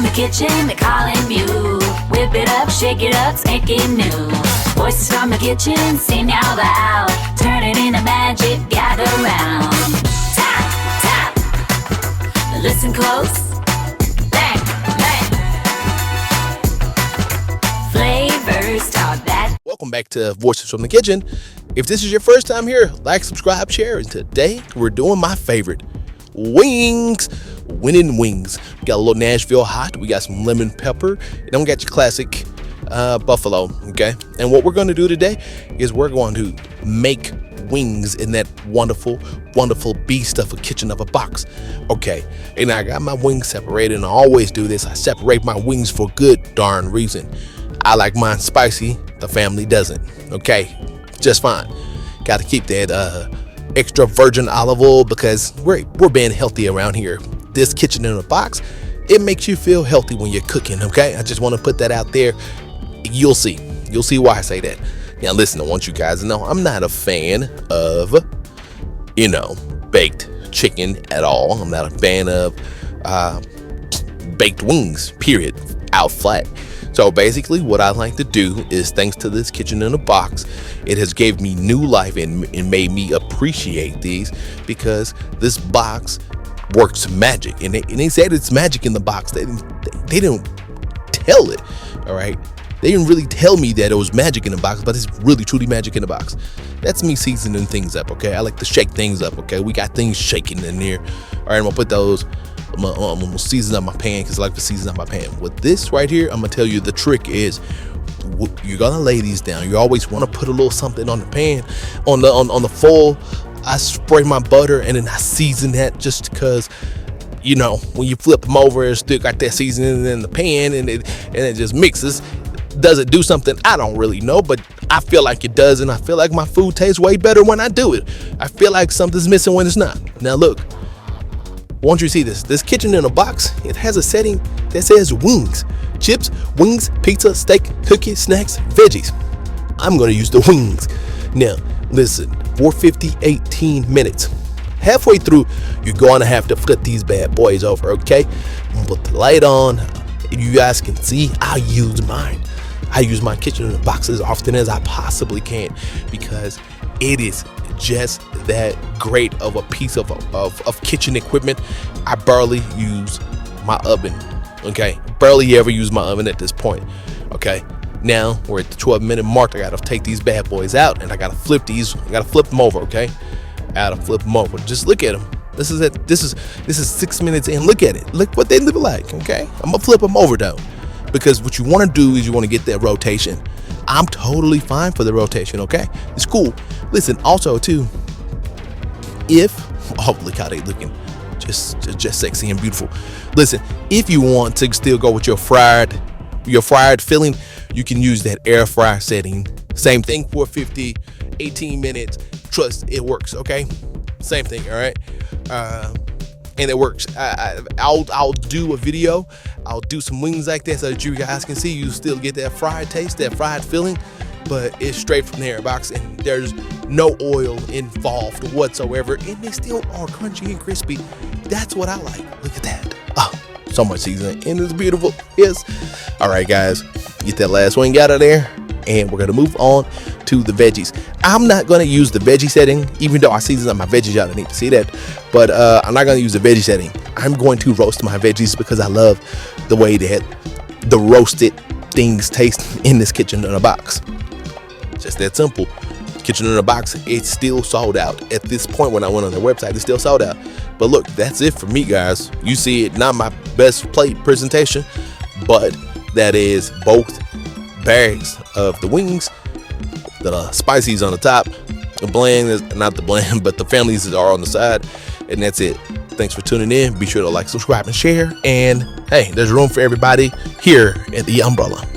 from the kitchen, they're calling you. Whip it up, shake it up, make it new. Voices from the kitchen, sing out loud. Turn it into magic, gather round. Tap, tap, listen close. Bang, bang. Flavors talk that. Welcome back to Voices from the Kitchen. If this is your first time here, like, subscribe, share. And today we're doing my favorite, wings. Winning wings. We got a little Nashville Hot. We got some lemon pepper. And then we got your classic buffalo. Okay. And what we're going to do today is we're going to make wings in that wonderful beef stuff, a kitchen of a box. Okay. And I got my wings separated, and I always do this. I separate my wings for good darn reason. I like mine spicy. The family doesn't. Okay. Just fine. Got to keep that extra virgin olive oil because we're being healthy around here. This kitchen in a box, it makes you feel healthy when you're cooking. Okay, I just want to put that out there. You'll see why I say that. Now listen, I want you guys to know I'm not a fan of baked chicken at all. I'm not a fan of baked wings, period, out flat. So basically what I like to do is, thanks to this kitchen in a box, it has gave me new life and made me appreciate these, because this box works magic. And they said it's magic in the box. They didn't tell it. All right. They didn't really tell me that it was magic in the box, but it's really truly magic in the box. That's me seasoning things up. Okay. I like to shake things up. Okay. We got things shaking in there. All right. I'm going to put those. I'm gonna season up my pan because I like to season up my pan. With this right here, I'm gonna tell you the trick is you're gonna lay these down. You always want to put a little something on the pan, on the foil. I spray my butter and then I season that, just because when you flip them over, it's still got that seasoning in the pan, and it just mixes. Does it do something? I don't really know, but I feel like it does, and I feel like my food tastes way better when I do it. I feel like something's missing when it's not. Now look. Won't you see this kitchen in a box? It has a setting that says wings, chips, wings, pizza, steak, cookies, snacks, veggies. I'm going to use the wings. Now, listen, 450, 18 minutes. Halfway through, you're going to have to flip these bad boys over, okay? Put the light on. You guys can see I use mine. I use my kitchen in a box as often as I possibly can, because it is just that great of a piece of kitchen equipment. I barely use my oven. Okay, barely ever use my oven at this point. Okay, now we're at the 12-minute mark. I gotta take these bad boys out, and I gotta flip these. I gotta flip them over. Okay, I gotta flip them over. Just look at them. This is it. This is 6 minutes in. Look at it. Look what they look like. Okay, I'm gonna flip them over though, because what you want to do is you want to get that rotation. I'm totally fine for the rotation. Okay, it's cool. Listen, also too, look how they looking, just sexy and beautiful. Listen, if you want to still go with your fried filling, you can use that air fryer setting. Same thing, 450, 18 minutes. Trust, it works. Okay, same thing. All right, and it works. I'll do a video. I'll do some wings like that so that you guys can see. You still get that fried taste, that fried filling, but it's straight from the air box, and there's no oil involved whatsoever, and they still are crunchy and crispy. That's what I like. Look at that. Oh, so much seasoning, and it's beautiful. Yes. All right, guys, get that last wing out of there, and we're gonna move on to the veggies. I'm not gonna use the veggie setting, even though I season up my veggies. Y'all don't need to see that, but I'm not gonna use the veggie setting. I'm going to roast my veggies because I love the way that the roasted things taste in this kitchen in a box. Just that simple. Kitchen in a box, it's still sold out at this point. When I went on their website, it's still sold out. But look, that's it for me, guys. You see it, not my best plate presentation, but that is both bags of the wings, the spices on the top, the bland is not the bland, but the families are on the side, and that's it. Thanks for tuning in. Be sure to like, subscribe, and share. And hey, there's room for everybody here at the umbrella.